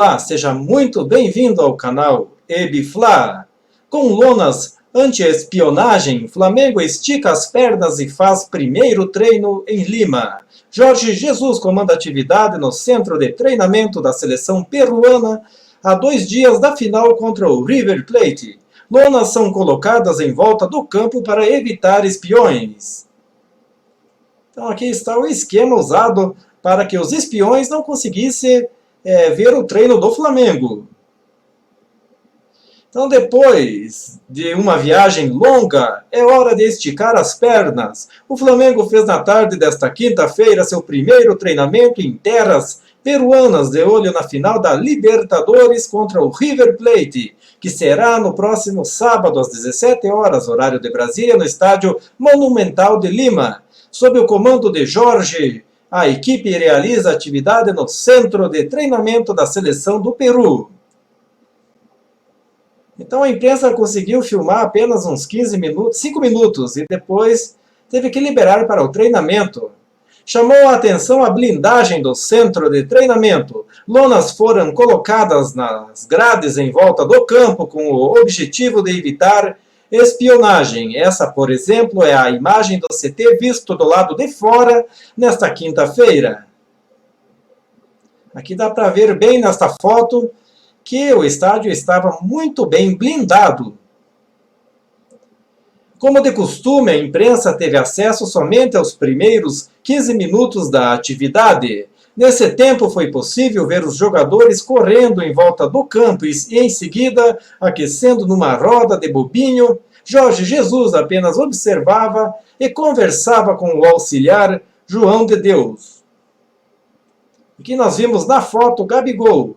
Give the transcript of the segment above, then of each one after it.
Olá, seja muito bem-vindo ao canal EBFLA. Com lonas anti-espionagem, Flamengo estica as pernas e faz primeiro treino em Lima. Jorge Jesus comanda atividade no centro de treinamento da seleção peruana a 2 dias da final contra o River Plate. Lonas são colocadas em volta do campo para evitar espiões. Então aqui está o esquema usado para que os espiões não conseguissem ver o treino do Flamengo. Então, depois de uma viagem longa, é hora de esticar as pernas. O Flamengo fez na tarde desta quinta-feira seu primeiro treinamento em terras peruanas, de olho na final da Libertadores contra o River Plate, que será no próximo sábado às 17 horas, horário de Brasília, no estádio Monumental de Lima. Sob o comando de Jorge, a equipe realiza atividade no centro de treinamento da seleção do Peru. Então a imprensa conseguiu filmar apenas uns 5 minutos e depois teve que liberar para o treinamento. Chamou a atenção a blindagem do centro de treinamento. Lonas foram colocadas nas grades em volta do campo com o objetivo de evitar espionagem. Essa, por exemplo, é a imagem do CT visto do lado de fora nesta quinta-feira. Aqui dá para ver bem nesta foto que o estádio estava muito bem blindado. Como de costume, a imprensa teve acesso somente aos primeiros 15 minutos da atividade. Nesse tempo foi possível ver os jogadores correndo em volta do campo e em seguida aquecendo numa roda de bobinho. Jorge Jesus apenas observava e conversava com o auxiliar João de Deus. Aqui nós vimos na foto Gabigol.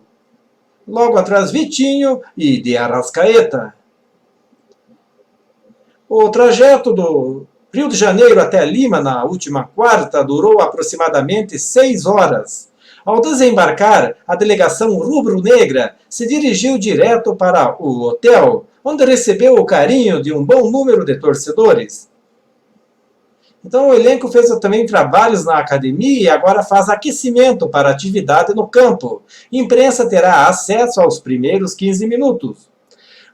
Logo atrás Vitinho e de Arrascaeta. O trajeto do Rio de Janeiro até Lima na última quarta durou aproximadamente 6 horas. Ao desembarcar, a delegação rubro-negra se dirigiu direto para o hotel, onde recebeu o carinho de um bom número de torcedores. Então o elenco fez também trabalhos na academia e agora faz aquecimento para atividade no campo. A imprensa terá acesso aos primeiros 15 minutos.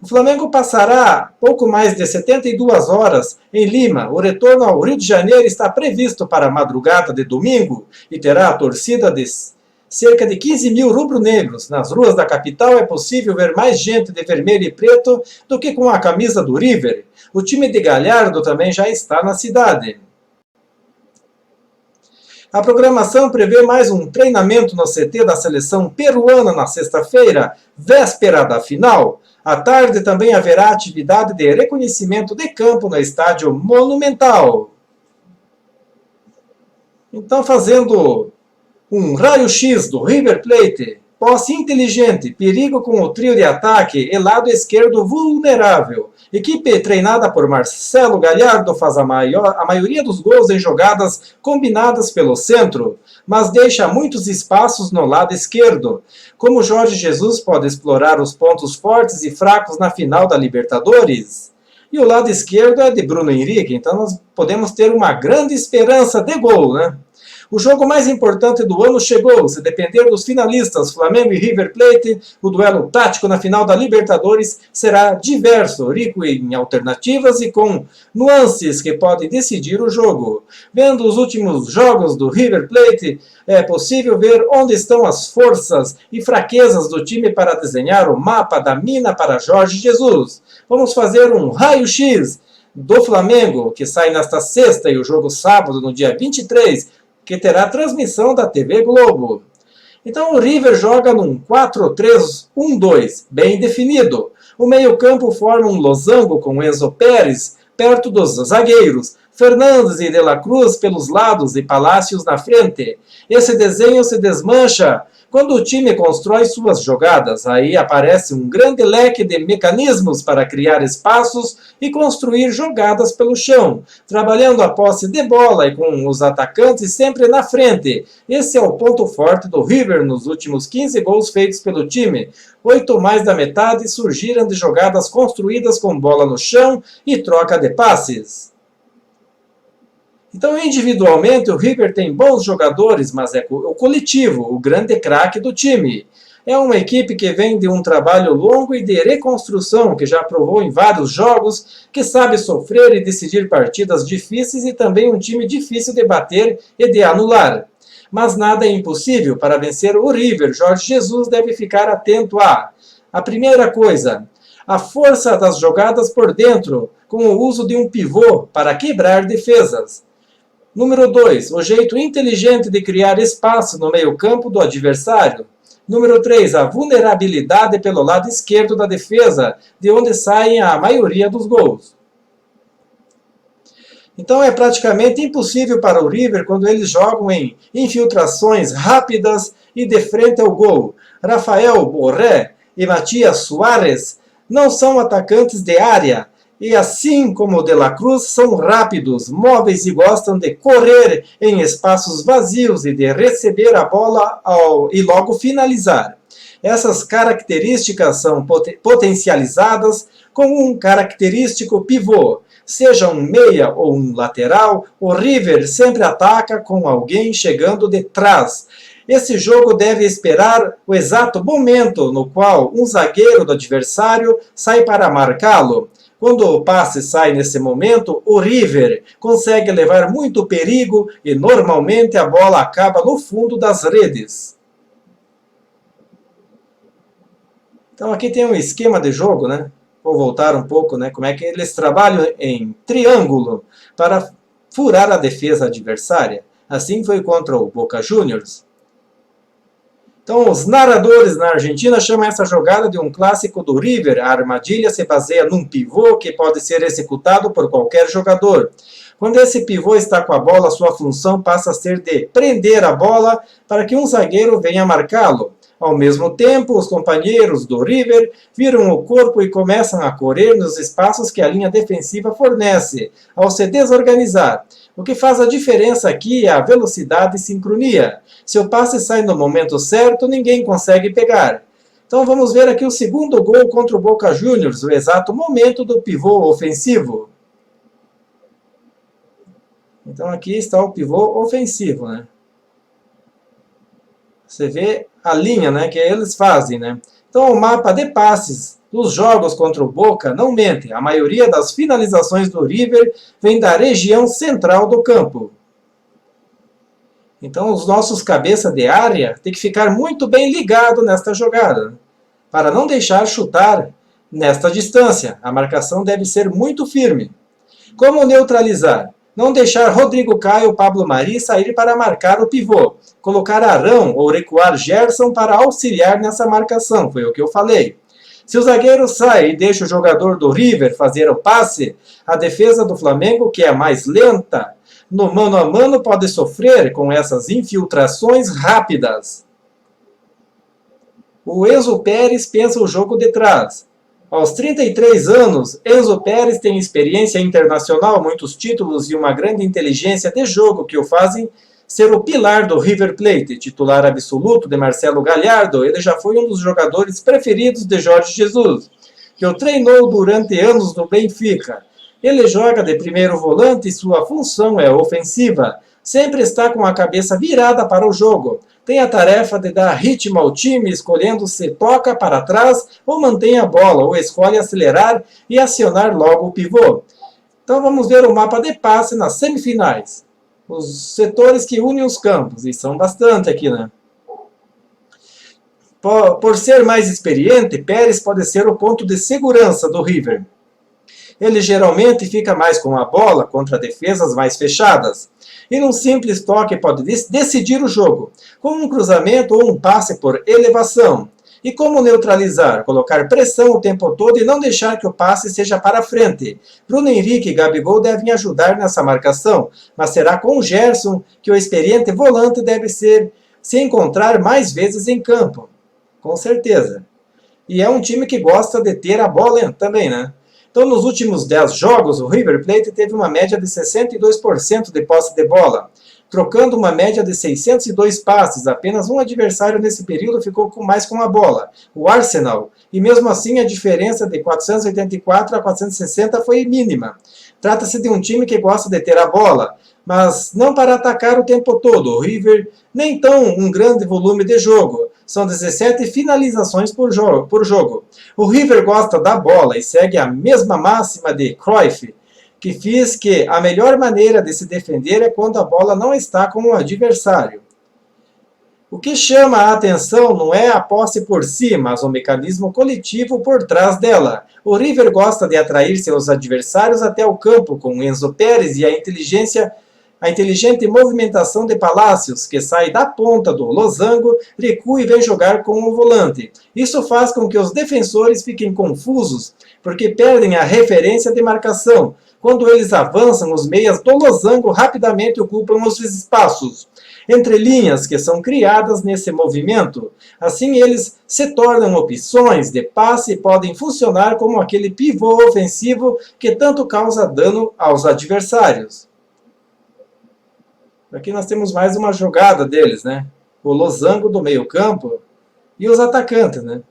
O Flamengo passará pouco mais de 72 horas em Lima. O retorno ao Rio de Janeiro está previsto para a madrugada de domingo e terá a torcida de cerca de 15 mil rubro-negros. Nas ruas da capital é possível ver mais gente de vermelho e preto do que com a camisa do River. O time de Galhardo também já está na cidade. A programação prevê mais um treinamento no CT da seleção peruana na sexta-feira, véspera da final. À tarde também haverá atividade de reconhecimento de campo no estádio Monumental. Então, fazendo um raio-x do River Plate, posse inteligente, perigo com o trio de ataque e lado esquerdo vulnerável. Equipe treinada por Marcelo Galhardo faz a maioria dos gols em jogadas combinadas pelo centro, mas deixa muitos espaços no lado esquerdo. Como Jorge Jesus pode explorar os pontos fortes e fracos na final da Libertadores? E o lado esquerdo é de Bruno Henrique, então nós podemos ter uma grande esperança de gol, né? O jogo mais importante do ano chegou. Se depender dos finalistas Flamengo e River Plate, o duelo tático na final da Libertadores será diverso, rico em alternativas e com nuances que podem decidir o jogo. Vendo os últimos jogos do River Plate, é possível ver onde estão as forças e fraquezas do time para desenhar o mapa da mina para Jorge Jesus. Vamos fazer um raio-x do Flamengo, que sai nesta sexta, e o jogo sábado, no dia 23, que terá transmissão da TV Globo. Então o River joga num 4-3-1-2, bem definido. O meio-campo forma um losango com Enzo Pérez perto dos zagueiros, Fernandes e De La Cruz pelos lados e Palácios na frente. Esse desenho se desmancha quando o time constrói suas jogadas. Aí aparece um grande leque de mecanismos para criar espaços e construir jogadas pelo chão, trabalhando a posse de bola e com os atacantes sempre na frente. Esse é o ponto forte do River nos últimos 15 gols feitos pelo time. 8 mais da metade surgiram de jogadas construídas com bola no chão e troca de passes. Então, individualmente, o River tem bons jogadores, mas é o coletivo, o grande craque do time. É uma equipe que vem de um trabalho longo e de reconstrução, que já provou em vários jogos, que sabe sofrer e decidir partidas difíceis e também um time difícil de bater e de anular. Mas nada é impossível para vencer o River. Jorge Jesus deve ficar atento a primeira coisa, a força das jogadas por dentro, com o uso de um pivô para quebrar defesas. Número 2, o jeito inteligente de criar espaço no meio-campo do adversário. Número 3, a vulnerabilidade pelo lado esquerdo da defesa, de onde saem a maioria dos gols. Então é praticamente impossível para o River quando eles jogam em infiltrações rápidas e de frente ao gol. Rafael Borré e Matias Soares não são atacantes de área, e assim como o De La Cruz, são rápidos, móveis e gostam de correr em espaços vazios e de receber a bola e logo finalizar. Essas características são potencializadas com um característico pivô. Seja um meia ou um lateral, o River sempre ataca com alguém chegando de trás. Esse jogo deve esperar o exato momento no qual um zagueiro do adversário sai para marcá-lo. Quando o passe sai nesse momento, o River consegue levar muito perigo e normalmente a bola acaba no fundo das redes. Então aqui tem um esquema de jogo, né? Vou voltar um pouco, né? Como é que eles trabalham em triângulo para furar a defesa adversária. Assim foi contra o Boca Juniors. Então, os narradores na Argentina chamam essa jogada de um clássico do River. A armadilha se baseia num pivô que pode ser executado por qualquer jogador. Quando esse pivô está com a bola, sua função passa a ser de prender a bola para que um zagueiro venha marcá-lo. Ao mesmo tempo, os companheiros do River viram o corpo e começam a correr nos espaços que a linha defensiva fornece, ao se desorganizar. O que faz a diferença aqui é a velocidade e sincronia. Se o passe sai no momento certo, ninguém consegue pegar. Então vamos ver aqui o segundo gol contra o Boca Juniors, o exato momento do pivô ofensivo. Então aqui está o pivô ofensivo, né? Você vê a linha, né, que eles fazem, né? Então o mapa de passes dos jogos contra o Boca não mente. A maioria das finalizações do River vem da região central do campo. Então os nossos cabeça de área tem que ficar muito bem ligado nesta jogada, para não deixar chutar nesta distância. A marcação deve ser muito firme. Como neutralizar? Não deixar Rodrigo Caio ou Pablo Mari sair para marcar o pivô. Colocar Arão ou recuar Gerson para auxiliar nessa marcação. Foi o que eu falei. Se o zagueiro sai e deixa o jogador do River fazer o passe, a defesa do Flamengo, que é mais lenta, no mano a mano pode sofrer com essas infiltrações rápidas. O Enzo Pérez pensa o jogo de trás. Aos 33 anos, Enzo Pérez tem experiência internacional, muitos títulos e uma grande inteligência de jogo que o fazem ser o pilar do River Plate, titular absoluto de Marcelo Gallardo. Ele já foi um dos jogadores preferidos de Jorge Jesus, que o treinou durante anos no Benfica. Ele joga de primeiro volante e sua função é ofensiva. Sempre está com a cabeça virada para o jogo. Tem a tarefa de dar ritmo ao time, escolhendo se toca para trás ou mantém a bola, ou escolhe acelerar e acionar logo o pivô. Então vamos ver o mapa de passe nas semifinais. Os setores que unem os campos, e são bastante aqui, né? Por ser mais experiente, Pérez pode ser o ponto de segurança do River. Ele geralmente fica mais com a bola contra defesas mais fechadas. E num simples toque pode decidir o jogo, com um cruzamento ou um passe por elevação. E como neutralizar? Colocar pressão o tempo todo e não deixar que o passe seja para frente. Bruno Henrique e Gabigol devem ajudar nessa marcação, mas será com o Gerson que o experiente volante deve se encontrar mais vezes em campo. Com certeza. E é um time que gosta de ter a bola também, né? Então, nos últimos 10 jogos, o River Plate teve uma média de 62% de posse de bola, trocando uma média de 602 passes. Apenas um adversário nesse período ficou mais com a bola, o Arsenal, e mesmo assim a diferença de 484 a 460 foi mínima. Trata-se de um time que gosta de ter a bola, mas não para atacar o tempo todo. O River nem tão um grande volume de jogo. São 17 finalizações por jogo. O River gosta da bola e segue a mesma máxima de Cruyff, que diz que a melhor maneira de se defender é quando a bola não está com o adversário. O que chama a atenção não é a posse por si, mas o mecanismo coletivo por trás dela. O River gosta de atrair seus adversários até o campo com Enzo Pérez e a inteligente movimentação de Palacios, que sai da ponta do losango, recua e vem jogar com o volante. Isso faz com que os defensores fiquem confusos, porque perdem a referência de marcação. Quando eles avançam, os meias do losango rapidamente ocupam os espaços entre linhas que são criadas nesse movimento. Assim, eles se tornam opções de passe e podem funcionar como aquele pivô ofensivo que tanto causa dano aos adversários. Aqui nós temos mais uma jogada deles, né? O losango do meio-campo e os atacantes, né?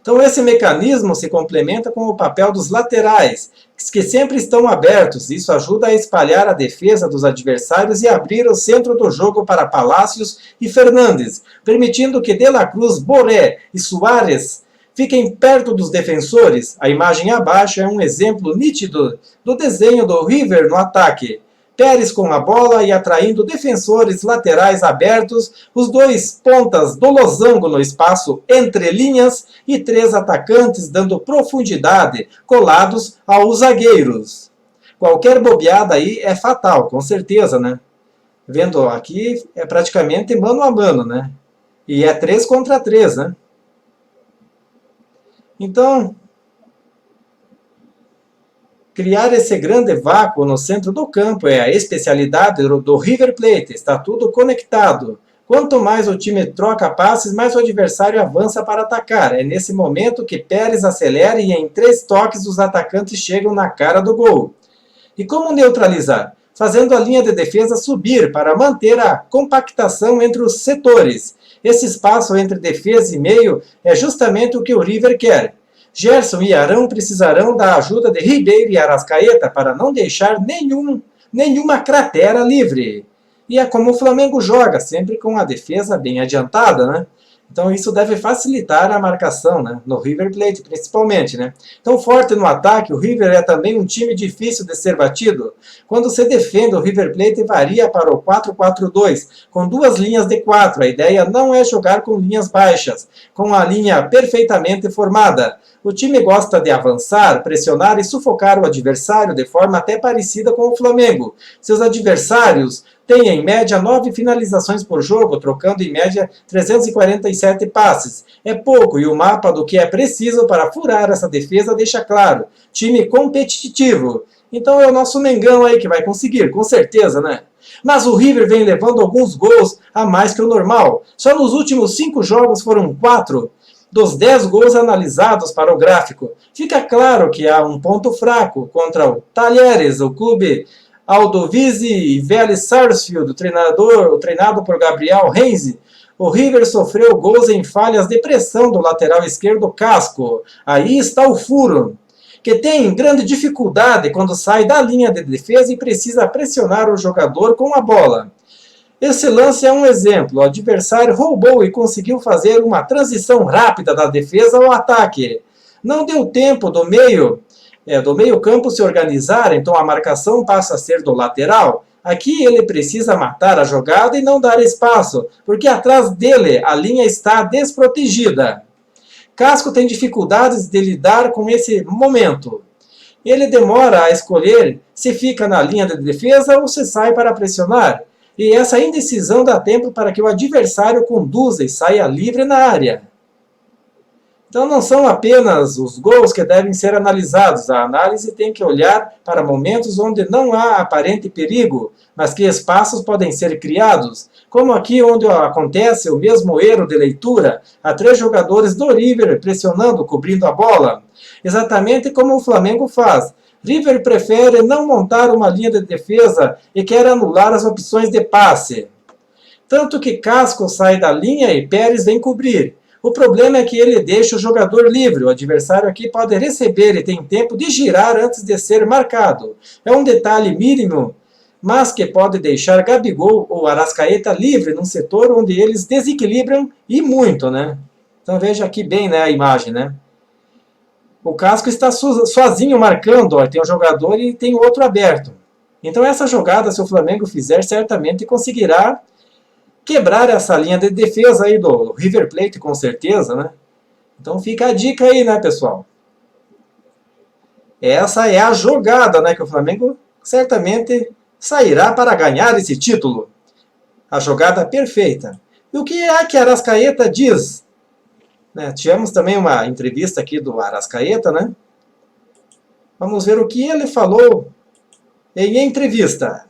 Então esse mecanismo se complementa com o papel dos laterais, que sempre estão abertos. Isso ajuda a espalhar a defesa dos adversários e abrir o centro do jogo para Palacios e Fernandes, permitindo que De La Cruz, Borré e Suárez fiquem perto dos defensores. A imagem abaixo é um exemplo nítido do desenho do River no ataque. Pérez com a bola e atraindo defensores laterais abertos, os dois pontas do losango no espaço entre linhas e 3 atacantes dando profundidade, colados aos zagueiros. Qualquer bobeada aí é fatal, com certeza, né? Vendo aqui, é praticamente mano a mano, né? E é 3 contra 3, né? Então, criar esse grande vácuo no centro do campo é a especialidade do River Plate. Está tudo conectado. Quanto mais o time troca passes, mais o adversário avança para atacar. É nesse momento que Pérez acelera e em 3 toques os atacantes chegam na cara do gol. E como neutralizar? Fazendo a linha de defesa subir para manter a compactação entre os setores. Esse espaço entre defesa e meio é justamente o que o River quer. Gerson e Arão precisarão da ajuda de Ribeiro e Arrascaeta para não deixar nenhuma cratera livre. E é como o Flamengo joga, sempre com a defesa bem adiantada, né? Então isso deve facilitar a marcação, né? No River Plate, principalmente, né? Então forte no ataque, o River é também um time difícil de ser batido. Quando se defende, o River Plate varia para o 4-4-2, com 2 linhas de 4. A ideia não é jogar com linhas baixas, com a linha perfeitamente formada. O time gosta de avançar, pressionar e sufocar o adversário de forma até parecida com o Flamengo. Seus adversários têm em média 9 finalizações por jogo, trocando em média 347 passes. É pouco e o mapa do que é preciso para furar essa defesa deixa claro. Time competitivo. Então é o nosso Mengão aí que vai conseguir, com certeza, né? Mas o River vem levando alguns gols a mais que o normal. Só nos últimos 5 jogos foram 4 dos 10 gols analisados para o gráfico. Fica claro que há um ponto fraco contra o Talheres, o clube Aldovise e Vélez Sarsfield, treinado por Gabriel Heinze. O River sofreu gols em falhas de pressão do lateral esquerdo Casco. Aí está o furo, que tem grande dificuldade quando sai da linha de defesa e precisa pressionar o jogador com a bola. Esse lance é um exemplo. O adversário roubou e conseguiu fazer uma transição rápida da defesa ao ataque. Não deu tempo do meio campo se organizar, então a marcação passa a ser do lateral. Aqui ele precisa matar a jogada e não dar espaço, porque atrás dele a linha está desprotegida. Casco tem dificuldades de lidar com esse momento. Ele demora a escolher se fica na linha de defesa ou se sai para pressionar. E essa indecisão dá tempo para que o adversário conduza e saia livre na área. Então não são apenas os gols que devem ser analisados. A análise tem que olhar para momentos onde não há aparente perigo, mas que espaços podem ser criados. Como aqui onde acontece o mesmo erro de leitura. Há 3 jogadores do River pressionando, cobrindo a bola. Exatamente como o Flamengo faz. River prefere não montar uma linha de defesa e quer anular as opções de passe. Tanto que Casco sai da linha e Pérez vem cobrir. O problema é que ele deixa o jogador livre. O adversário aqui pode receber e tem tempo de girar antes de ser marcado. É um detalhe mínimo mas que pode deixar Gabigol ou Arrascaeta livre num setor onde eles desequilibram e muito, né? Então veja aqui bem, né, a imagem, né? O Casco está sozinho marcando, ó, tem um jogador e tem outro aberto. Então essa jogada, se o Flamengo fizer, certamente conseguirá quebrar essa linha de defesa aí do River Plate, com certeza, né? Então fica a dica aí, né, pessoal? Essa é a jogada, né, que o Flamengo certamente sairá para ganhar esse título. A jogada perfeita. E o que é que Arrascaeta diz? Né, tivemos também uma entrevista aqui do Arrascaeta, né? Vamos ver o que ele falou em entrevista.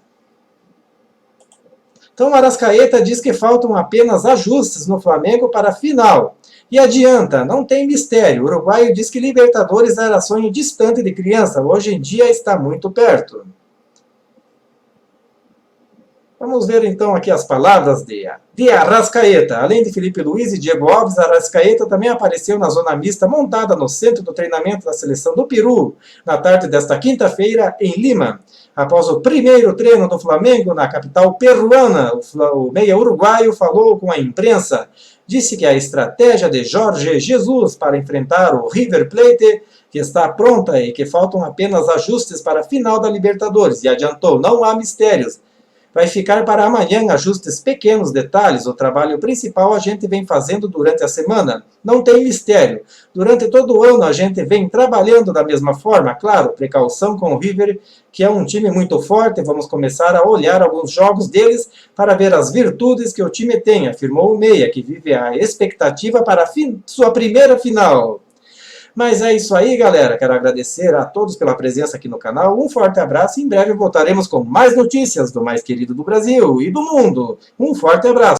Então o Arrascaeta diz que faltam apenas ajustes no Flamengo para a final. E adianta, não tem mistério. O uruguaio diz que Libertadores era sonho distante de criança, hoje em dia está muito perto. Vamos ver então aqui as palavras de Arrascaeta. Além de Felipe Luiz e Diego Alves, Arrascaeta também apareceu na zona mista montada no centro do treinamento da seleção do Peru, na tarde desta quinta-feira, em Lima. Após o primeiro treino do Flamengo na capital peruana, o meia uruguaio falou com a imprensa. Disse que a estratégia de Jorge Jesus para enfrentar o River Plate que está pronta e que faltam apenas ajustes para a final da Libertadores. E adiantou, não há mistérios. Vai ficar para amanhã ajustes pequenos detalhes. O trabalho principal a gente vem fazendo durante a semana. Não tem mistério. Durante todo o ano a gente vem trabalhando da mesma forma. Claro, precaução com o River, que é um time muito forte. Vamos começar a olhar alguns jogos deles para ver as virtudes que o time tem, afirmou o Meia, que vive a expectativa para sua primeira final. Mas é isso aí, galera. Quero agradecer a todos pela presença aqui no canal. Um forte abraço e em breve voltaremos com mais notícias do mais querido do Brasil e do mundo. Um forte abraço.